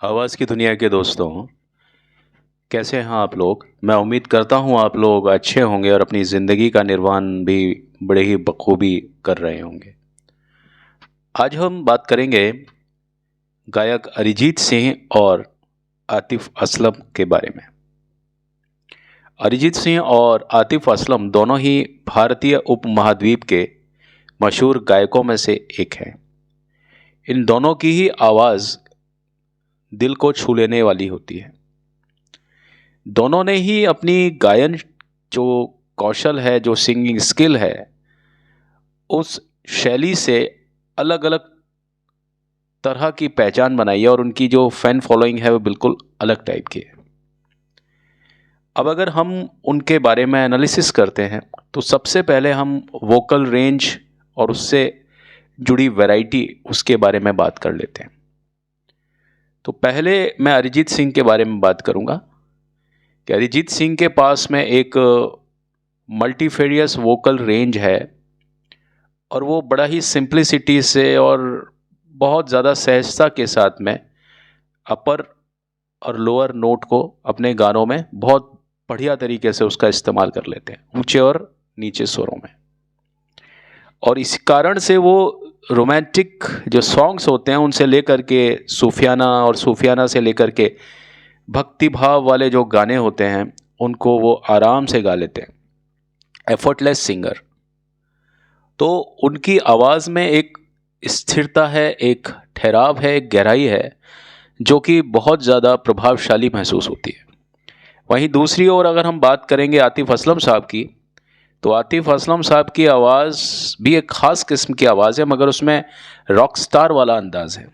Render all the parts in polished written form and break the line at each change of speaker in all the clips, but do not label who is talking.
आवाज़ की दुनिया के दोस्तों, कैसे हैं आप लोग। मैं उम्मीद करता हूं आप लोग अच्छे होंगे और अपनी ज़िंदगी का निर्वहन भी बड़े ही बखूबी कर रहे होंगे। आज हम बात करेंगे गायक अरिजीत सिंह और आतिफ असलम के बारे में। अरिजीत सिंह और आतिफ असलम दोनों ही भारतीय उपमहाद्वीप के मशहूर गायकों में से एक हैं। इन दोनों की ही आवाज़ दिल को छू लेने वाली होती है। दोनों ने ही अपनी गायन जो कौशल है, जो सिंगिंग स्किल है, उस शैली से अलग अलग तरह की पहचान बनाई है और उनकी जो फैन फॉलोइंग है वो बिल्कुल अलग टाइप की है। अब अगर हम उनके बारे में एनालिसिस करते हैं तो सबसे पहले हम वोकल रेंज और उससे जुड़ी वैरायटी उसके बारे में बात कर लेते हैं। तो पहले मैं अरिजीत सिंह के बारे में बात करूंगा कि अरिजीत सिंह के पास में एक मल्टीफेरियस वोकल रेंज है और वो बड़ा ही सिंप्लिसिटी से और बहुत ज़्यादा सहजता के साथ में अपर और लोअर नोट को अपने गानों में बहुत बढ़िया तरीके से उसका इस्तेमाल कर लेते हैं, ऊंचे और नीचे स्वरों में। और इस कारण से वो रोमांटिक जो सॉन्ग्स होते हैं उनसे लेकर के सूफियाना और सूफियाना से लेकर के भक्ति भाव वाले जो गाने होते हैं उनको वो आराम से गा लेते हैं, एफर्टलेस सिंगर। तो उनकी आवाज़ में एक स्थिरता है, एक ठहराव है, एक गहराई है जो कि बहुत ज़्यादा प्रभावशाली महसूस होती है। वहीं दूसरी ओर अगर हम बात करेंगे आतिफ असलम साहब की, तो आतिफ असलम साहब की आवाज़ भी एक ख़ास किस्म की आवाज़ है, मगर उसमें रॉक स्टार वाला अंदाज़ है।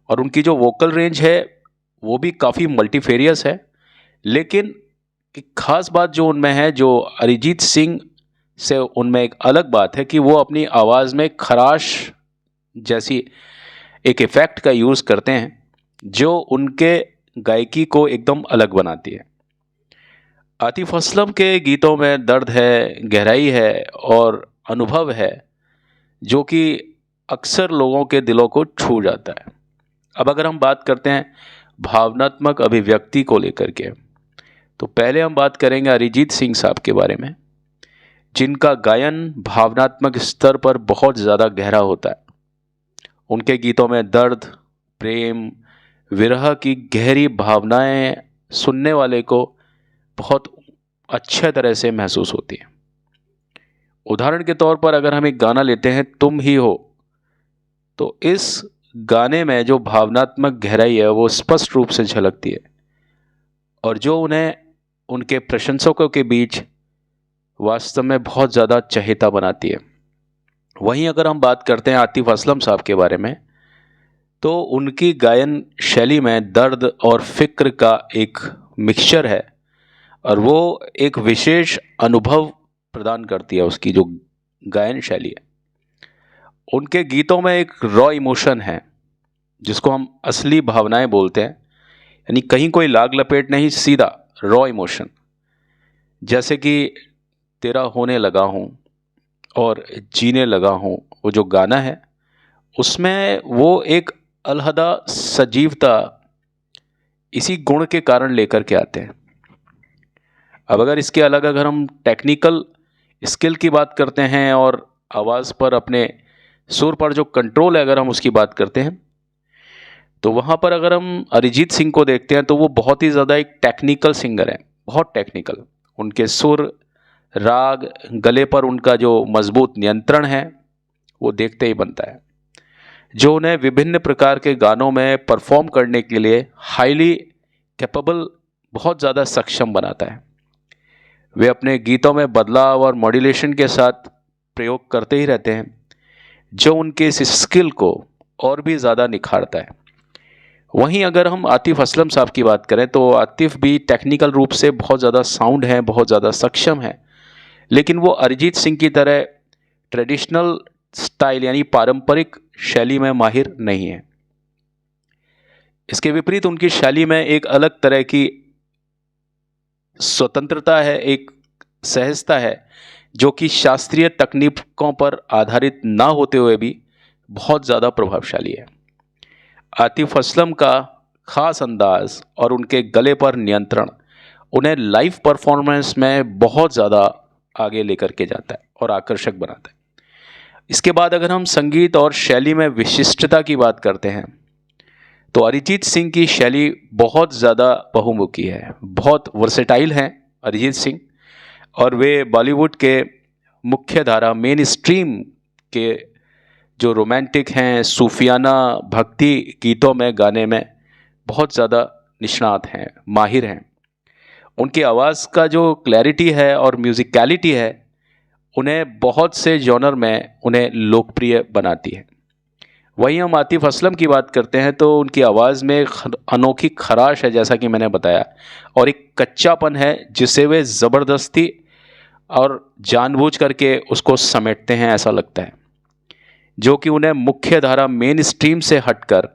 और उनकी जो वोकल रेंज है वो भी काफ़ी मल्टीफेरियस है। लेकिन एक ख़ास बात जो उनमें है, जो अरिजीत सिंह से उनमें एक अलग बात है कि वो अपनी आवाज़ में खराश जैसी एक इफ़ेक्ट का यूज़ करते हैं जो उनके गायकी को एकदम अलग बनाती है। आतिफ असलम के गीतों में दर्द है, गहराई है और अनुभव है जो कि अक्सर लोगों के दिलों को छू जाता है। अब अगर हम बात करते हैं भावनात्मक अभिव्यक्ति को लेकर के, तो पहले हम बात करेंगे अरिजीत सिंह साहब के बारे में, जिनका गायन भावनात्मक स्तर पर बहुत ज़्यादा गहरा होता है। उनके गीतों में दर्द, प्रेम, विरह की गहरी भावनाएं सुनने वाले को बहुत अच्छे तरह से महसूस होती है। उदाहरण के तौर पर अगर हम एक गाना लेते हैं तुम ही हो, तो इस गाने में जो भावनात्मक गहराई है वो स्पष्ट रूप से झलकती है और जो उन्हें उनके प्रशंसकों के बीच वास्तव में बहुत ज़्यादा चहेता बनाती है। वहीं अगर हम बात करते हैं आतिफ असलम साहब के बारे में, तो उनकी गायन शैली में दर्द और फिक्र का एक मिक्सचर है और वो एक विशेष अनुभव प्रदान करती है। उसकी जो गायन शैली है, उनके गीतों में एक रॉ इमोशन है जिसको हम असली भावनाएं बोलते हैं, यानी कहीं कोई लाग लपेट नहीं, सीधा रॉ इमोशन। जैसे कि तेरा होने लगा हूँ और जीने लगा हूँ, वो जो गाना है उसमें वो एक अलहदा सजीवता इसी गुण के कारण लेकर के आते हैं। अब अगर इसके अलग अगर हम टेक्निकल स्किल की बात करते हैं और आवाज़ पर अपने सुर पर जो कंट्रोल है अगर हम उसकी बात करते हैं, तो वहाँ पर अगर हम अरिजीत सिंह को देखते हैं तो वो बहुत ही ज़्यादा एक टेक्निकल सिंगर है, बहुत टेक्निकल। उनके सुर, राग, गले पर उनका जो मजबूत नियंत्रण है वो देखते ही बनता है, जो उन्हें विभिन्न प्रकार के गानों में परफॉर्म करने के लिए हाईली कैपेबल, बहुत ज़्यादा सक्षम बनाता है। वे अपने गीतों में बदलाव और मॉड्यूलेशन के साथ प्रयोग करते ही रहते हैं, जो उनके इस स्किल को और भी ज़्यादा निखारता है। वहीं अगर हम आतिफ असलम साहब की बात करें तो आतिफ भी टेक्निकल रूप से बहुत ज़्यादा साउंड है, बहुत ज़्यादा सक्षम है, लेकिन वो अरिजीत सिंह की तरह ट्रेडिशनल स्टाइल यानी पारंपरिक शैली में माहिर नहीं है। इसके विपरीत उनकी शैली में एक अलग तरह की स्वतंत्रता है, एक सहजता है जो कि शास्त्रीय तकनीकों पर आधारित ना होते हुए भी बहुत ज़्यादा प्रभावशाली है। आतिफ असलम का खास अंदाज और उनके गले पर नियंत्रण उन्हें लाइव परफॉर्मेंस में बहुत ज़्यादा आगे लेकर के जाता है और आकर्षक बनाता है। इसके बाद अगर हम संगीत और शैली में विशिष्टता की बात करते हैं तो अरिजीत सिंह की शैली बहुत ज़्यादा बहुमुखी है, बहुत वर्सेटाइल हैं अरिजीत सिंह, और वे बॉलीवुड के मुख्य धारा मेन स्ट्रीम के जो रोमांटिक हैं, सूफियाना भक्ति गीतों में गाने में बहुत ज़्यादा निष्णात हैं, माहिर हैं। उनकी आवाज़ का जो क्लैरिटी है और म्यूज़िकलिटी है उन्हें बहुत से जॉनर में उन्हें लोकप्रिय बनाती है। वहीं हम आतिफ़ असलम की बात करते हैं तो उनकी आवाज़ में अनोखी खराश है, जैसा कि मैंने बताया, और एक कच्चापन है जिसे वे ज़बरदस्ती और जानबूझ करके उसको समेटते हैं, ऐसा लगता है, जो कि उन्हें मुख्य धारा मेन स्ट्रीम से हटकर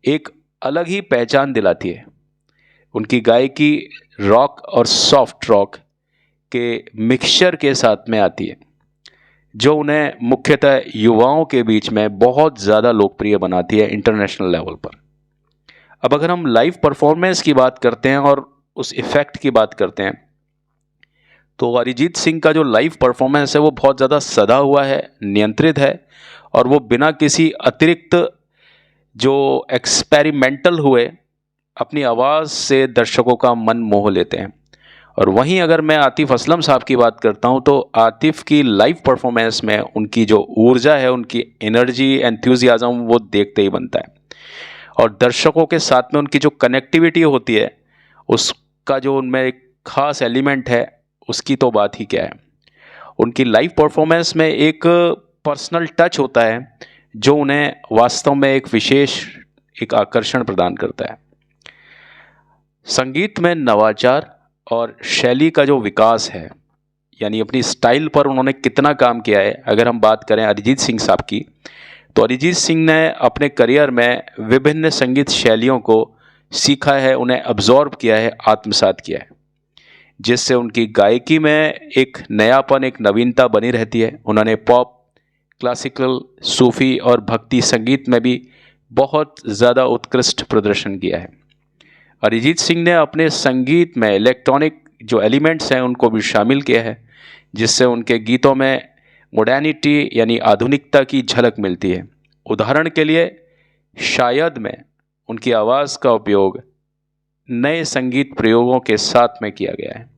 एक अलग ही पहचान दिलाती है। उनकी गायकी रॉक और सॉफ्ट रॉक के मिक्सचर के साथ में आती है, जो उन्हें मुख्यतः युवाओं के बीच में बहुत ज़्यादा लोकप्रिय बनाती है इंटरनेशनल लेवल पर। अब अगर हम लाइव परफॉर्मेंस की बात करते हैं और उस इफ़ेक्ट की बात करते हैं तो अरिजीत सिंह का जो लाइव परफॉर्मेंस है वो बहुत ज़्यादा सधा हुआ है, नियंत्रित है, और वो बिना किसी अतिरिक्त जो एक्सपेरिमेंटल हुए अपनी आवाज़ से दर्शकों का मन मोह लेते हैं। और वहीं अगर मैं आतिफ़ असलम साहब की बात करता हूं तो आतिफ़ की लाइव परफॉर्मेंस में उनकी जो ऊर्जा है, उनकी एनर्जी, एंथुजियाज़म, वो देखते ही बनता है। और दर्शकों के साथ में उनकी जो कनेक्टिविटी होती है, उसका जो उनमें एक ख़ास एलिमेंट है, उसकी तो बात ही क्या है। उनकी लाइव परफॉर्मेंस में एक पर्सनल टच होता है जो उन्हें वास्तव में एक विशेष एक आकर्षण प्रदान करता है। संगीत में नवाचार और शैली का जो विकास है, यानी अपनी स्टाइल पर उन्होंने कितना काम किया है। अगर हम बात करें अरिजीत सिंह साहब की तो अरिजीत सिंह ने अपने करियर में विभिन्न संगीत शैलियों को सीखा है, उन्हें अब्जॉर्ब किया है, आत्मसात किया है, जिससे उनकी गायकी में एक नयापन, एक नवीनता बनी रहती है। उन्होंने पॉप, क्लासिकल, सूफ़ी और भक्ति संगीत में भी बहुत ज़्यादा उत्कृष्ट प्रदर्शन किया है। अरिजीत सिंह ने अपने संगीत में इलेक्ट्रॉनिक जो एलिमेंट्स हैं उनको भी शामिल किया है, जिससे उनके गीतों में मॉडर्निटी यानी आधुनिकता की झलक मिलती है। उदाहरण के लिए शायद में उनकी आवाज़ का उपयोग नए संगीत प्रयोगों के साथ में किया गया है।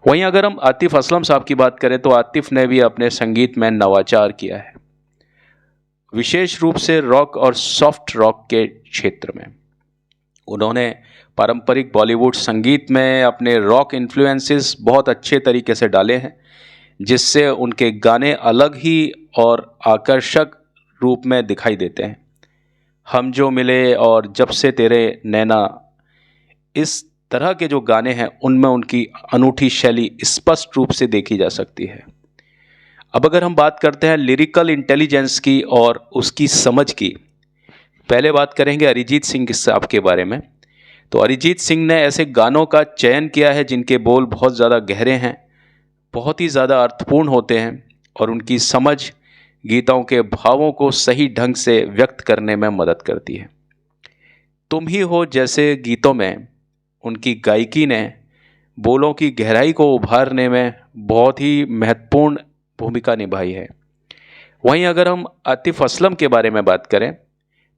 वहीं अगर हम आतिफ़ असलम साहब की बात करें तो आतिफ़ ने भी अपने संगीत में नवाचार किया है, विशेष रूप से रॉक और सॉफ्ट रॉक के क्षेत्र में। उन्होंने पारंपरिक बॉलीवुड संगीत में अपने रॉक इन्फ्लुएंसेस बहुत अच्छे तरीके से डाले हैं, जिससे उनके गाने अलग ही और आकर्षक रूप में दिखाई देते हैं। हम जो मिले और जब से तेरे नैना, इस तरह के जो गाने हैं उनमें उनकी अनूठी शैली स्पष्ट रूप से देखी जा सकती है। अब अगर हम बात करते हैं लिरिकल इंटेलिजेंस की और उसकी समझ की, पहले बात करेंगे अरिजीत सिंह साहब के बारे में। तो अरिजीत सिंह ने ऐसे गानों का चयन किया है जिनके बोल बहुत ज़्यादा गहरे हैं, बहुत ही ज़्यादा अर्थपूर्ण होते हैं, और उनकी समझ गीतों के भावों को सही ढंग से व्यक्त करने में मदद करती है। तुम ही हो जैसे गीतों में उनकी गायकी ने बोलों की गहराई को उभारने में बहुत ही महत्वपूर्ण भूमिका निभाई है। वहीं अगर हम आतिफ़ असलम के बारे में बात करें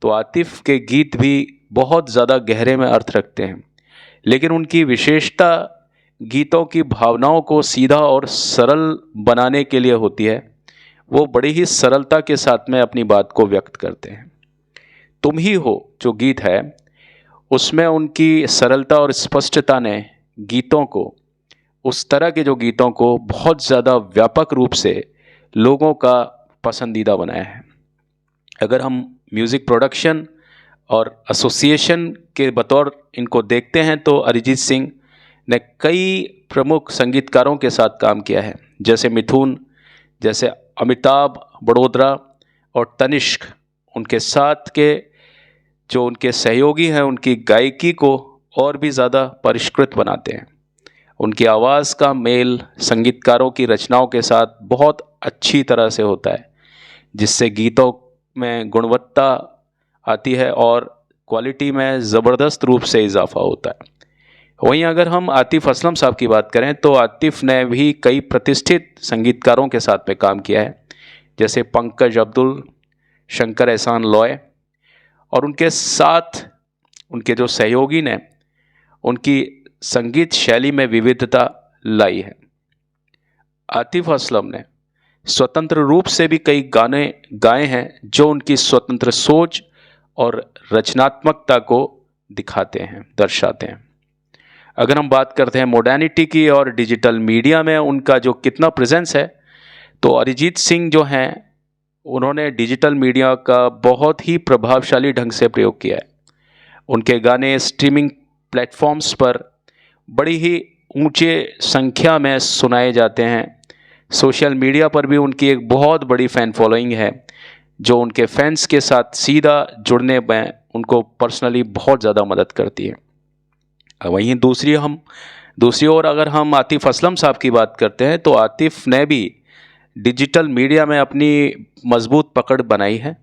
तो आतिफ़ के गीत भी बहुत ज़्यादा गहरे में अर्थ रखते हैं, लेकिन उनकी विशेषता गीतों की भावनाओं को सीधा और सरल बनाने के लिए होती है। वो बड़ी ही सरलता के साथ में अपनी बात को व्यक्त करते हैं। तुम ही हो जो गीत है, उसमें उनकी सरलता और स्पष्टता ने गीतों को, उस तरह के जो गीतों को बहुत ज़्यादा व्यापक रूप से लोगों का पसंदीदा बनाया है। अगर हम म्यूज़िक प्रोडक्शन और एसोसिएशन के बतौर इनको देखते हैं तो अरिजीत सिंह ने कई प्रमुख संगीतकारों के साथ काम किया है, जैसे मिथुन, जैसे अमिताभ बड़ोदरा और तनिष्क। उनके साथ के जो उनके सहयोगी हैं उनकी गायकी को और भी ज़्यादा परिष्कृत बनाते हैं। उनकी आवाज़ का मेल संगीतकारों की रचनाओं के साथ बहुत अच्छी तरह से होता है, जिससे गीतों में गुणवत्ता आती है और क्वालिटी में ज़बरदस्त रूप से इजाफा होता है। वहीं अगर हम आतिफ़ असलम साहब की बात करें तो आतिफ़ ने भी कई प्रतिष्ठित संगीतकारों के साथ में काम किया है, जैसे पंकज अब्दुल, शंकर एहसान लॉय, और उनके साथ उनके जो सहयोगी ने उनकी संगीत शैली में विविधता लाई है। आतिफ़ असलम ने स्वतंत्र रूप से भी कई गाने गाए हैं जो उनकी स्वतंत्र सोच और रचनात्मकता को दिखाते हैं, दर्शाते हैं। अगर हम बात करते हैं मॉडर्निटी की और डिजिटल मीडिया में उनका जो कितना प्रेजेंस है, तो अरिजीत सिंह जो हैं उन्होंने डिजिटल मीडिया का बहुत ही प्रभावशाली ढंग से प्रयोग किया है। उनके गाने स्ट्रीमिंग प्लेटफॉर्म्स पर बड़ी ही ऊंचे संख्या में सुनाए जाते हैं। सोशल मीडिया पर भी उनकी एक बहुत बड़ी फ़ैन फॉलोइंग है, जो उनके फैंस के साथ सीधा जुड़ने में उनको पर्सनली बहुत ज़्यादा मदद करती है। वहीं दूसरी ओर अगर हम आतिफ़ असलम साहब की बात करते हैं तो आतिफ़ ने भी डिजिटल मीडिया में अपनी मजबूत पकड़ बनाई है।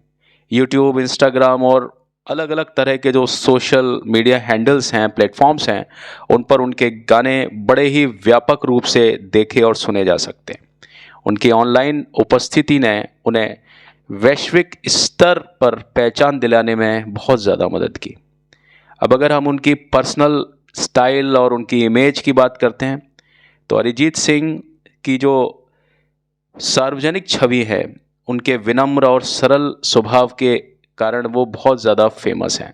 यूट्यूब, इंस्टाग्राम और अलग अलग तरह के जो सोशल मीडिया हैंडल्स हैं, प्लेटफॉर्म्स हैं, उन पर उनके गाने बड़े ही व्यापक रूप से देखे और सुने जा सकते हैं। उनकी ऑनलाइन उपस्थिति ने उन्हें वैश्विक स्तर पर पहचान दिलाने में बहुत ज़्यादा मदद की। अब अगर हम उनकी पर्सनल स्टाइल और उनकी इमेज की बात करते हैं तो अरिजीत सिंह की जो सार्वजनिक छवि है, उनके विनम्र और सरल स्वभाव के कारण वो बहुत ज़्यादा फेमस हैं।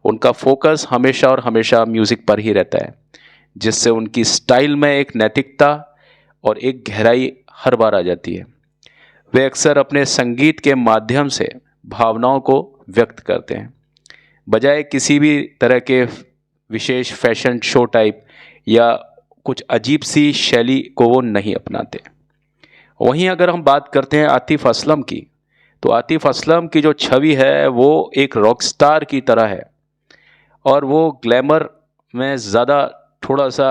उनका फोकस हमेशा और हमेशा म्यूज़िक पर ही रहता है, जिससे उनकी स्टाइल में एक नैतिकता और एक गहराई हर बार आ जाती है। वे अक्सर अपने संगीत के माध्यम से भावनाओं को व्यक्त करते हैं, बजाय किसी भी तरह के विशेष फैशन शो टाइप या कुछ अजीब सी शैली को वो नहीं अपनाते। वहीं अगर हम बात करते हैं आतिफ़ असलम की, तो आतिफ़ असलम की जो छवि है वो एक रॉक स्टार की तरह है, और वो ग्लैमर में ज़्यादा थोड़ा सा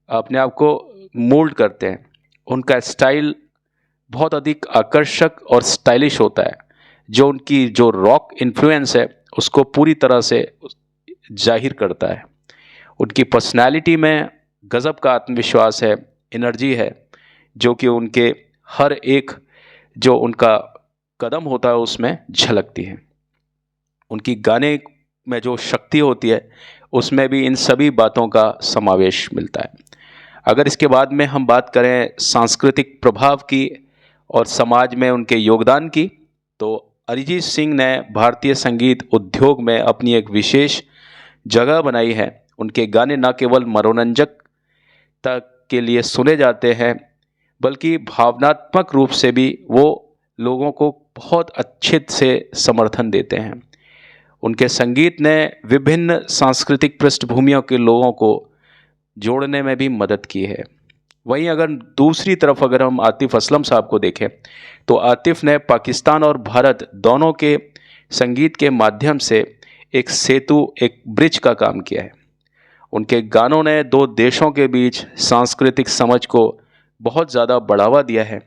अपने आप को मोल्ड करते हैं। उनका स्टाइल बहुत अधिक आकर्षक और स्टाइलिश होता है, जो उनकी जो रॉक इन्फ्लुएंस है उसको पूरी तरह से जाहिर करता है। उनकी पर्सनैलिटी में गज़ब का आत्मविश्वास है, एनर्जी है, जो कि उनके हर एक जो उनका कदम होता है उसमें झलकती है। उनकी गाने में जो शक्ति होती है उसमें भी इन सभी बातों का समावेश मिलता है। अगर इसके बाद में हम बात करें सांस्कृतिक प्रभाव की और समाज में उनके योगदान की, तो अरिजीत सिंह ने भारतीय संगीत उद्योग में अपनी एक विशेष जगह बनाई है। उनके गाने न केवल मनोरंजकता के लिए सुने जाते हैं, बल्कि भावनात्मक रूप से भी वो लोगों को बहुत अच्छे से समर्थन देते हैं। उनके संगीत ने विभिन्न सांस्कृतिक पृष्ठभूमियों के लोगों को जोड़ने में भी मदद की है। वहीं अगर दूसरी तरफ अगर हम आतिफ़ असलम साहब को देखें, तो आतिफ़ ने पाकिस्तान और भारत दोनों के संगीत के माध्यम से एक सेतु, एक ब्रिज का काम किया है। उनके गानों ने दो देशों के बीच सांस्कृतिक समझ को बहुत ज़्यादा बढ़ावा दिया है।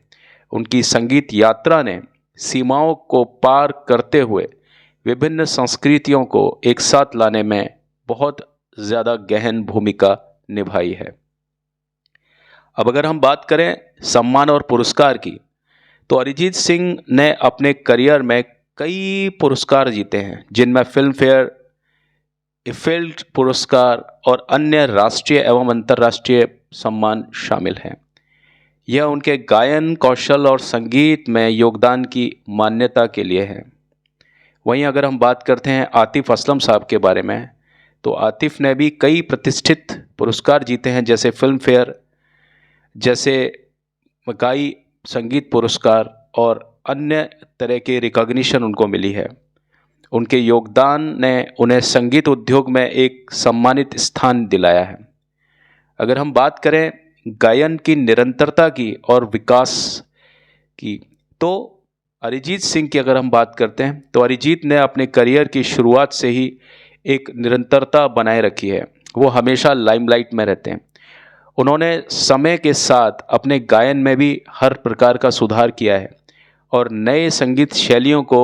उनकी संगीत यात्रा ने सीमाओं को पार करते हुए विभिन्न संस्कृतियों को एक साथ लाने में बहुत ज़्यादा गहन भूमिका निभाई है। अब अगर हम बात करें सम्मान और पुरस्कार की, तो अरिजीत सिंह ने अपने करियर में कई पुरस्कार जीते हैं, जिनमें फिल्म फेयर, इफेल्ट पुरस्कार और अन्य राष्ट्रीय एवं अंतर्राष्ट्रीय सम्मान शामिल हैं। यह उनके गायन कौशल और संगीत में योगदान की मान्यता के लिए है। वहीं अगर हम बात करते हैं आतिफ़ असलम साहब के बारे में, तो आतिफ़ ने भी कई प्रतिष्ठित पुरस्कार जीते हैं, जैसे फिल्म फेयर जैसे मकाई संगीत पुरस्कार और अन्य तरह के रिकॉग्निशन उनको मिली है। उनके योगदान ने उन्हें संगीत उद्योग में एक सम्मानित स्थान दिलाया है। अगर हम बात करें गायन की निरंतरता की और विकास की, तो अरिजीत सिंह की अगर हम बात करते हैं, तो अरिजीत ने अपने करियर की शुरुआत से ही एक निरंतरता बनाए रखी है। वो हमेशा लाइमलाइट में रहते हैं। उन्होंने समय के साथ अपने गायन में भी हर प्रकार का सुधार किया है और नए संगीत शैलियों को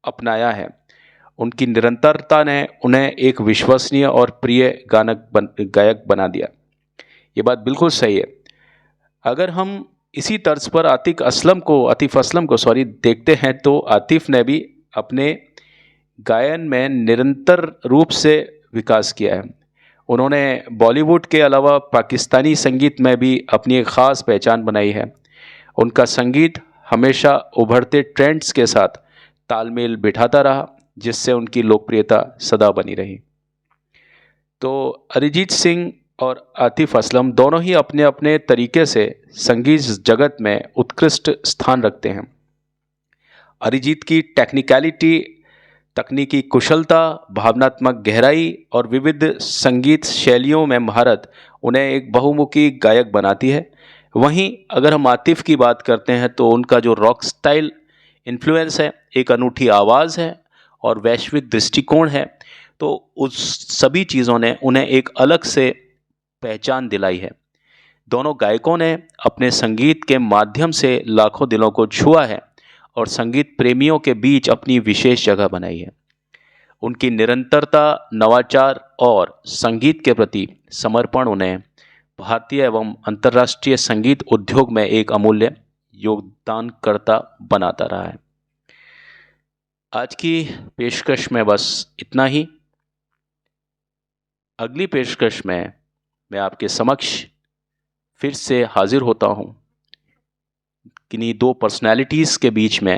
अपनाया है। उनकी निरंतरता ने उन्हें एक विश्वसनीय और प्रिय गायक बना दिया। ये बात बिल्कुल सही है। अगर हम इसी तर्ज पर आतिफ असलम को देखते हैं, तो आतिफ ने भी अपने गायन में निरंतर रूप से विकास किया है। उन्होंने बॉलीवुड के अलावा पाकिस्तानी संगीत में भी अपनी एक ख़ास पहचान बनाई है। उनका संगीत हमेशा उभरते ट्रेंड्स के साथ तालमेल बिठाता रहा, जिससे उनकी लोकप्रियता सदा बनी रही। तो अरिजीत सिंह और आतिफ असलम दोनों ही अपने अपने तरीके से संगीत जगत में उत्कृष्ट स्थान रखते हैं। अरिजीत की तकनीकी कुशलता, भावनात्मक गहराई और विविध संगीत शैलियों में महारत उन्हें एक बहुमुखी गायक बनाती है। वहीं अगर हम आतिफ की बात करते हैं, तो उनका जो रॉक स्टाइल इन्फ्लुएंस है, एक अनूठी आवाज़ है और वैश्विक दृष्टिकोण है, तो उस सभी चीज़ों ने उन्हें एक अलग से पहचान दिलाई है। दोनों गायकों ने अपने संगीत के माध्यम से लाखों दिलों को छुआ है और संगीत प्रेमियों के बीच अपनी विशेष जगह बनाई है। उनकी निरंतरता, नवाचार और संगीत के प्रति समर्पण उन्हें भारतीय एवं अंतर्राष्ट्रीय संगीत उद्योग में एक अमूल्य योगदानकर्ता बनाता रहा है। आज की पेशकश में बस इतना ही। अगली पेशकश में मैं आपके समक्ष फिर से हाजिर होता हूँ, किन्हीं दो पर्सनैलिटीज़ के बीच में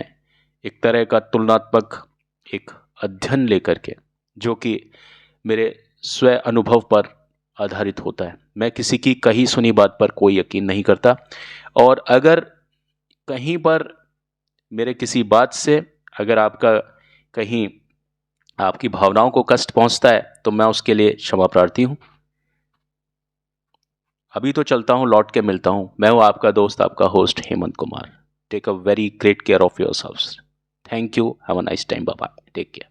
एक तरह का तुलनात्मक एक अध्ययन लेकर के, जो कि मेरे स्व अनुभव पर आधारित होता है। मैं किसी की कही सुनी बात पर कोई यकीन नहीं करता, और अगर कहीं पर मेरे किसी बात से अगर आपका कहीं आपकी भावनाओं को कष्ट पहुंचता है, तो मैं उसके लिए क्षमा प्रार्थी हूं। अभी तो चलता हूं, लौट के मिलता हूं। मैं हूं आपका दोस्त, आपका host Hemant Kumar. Take a very great care of yourselves. Thank you. Have a nice time. Bye bye. Take care.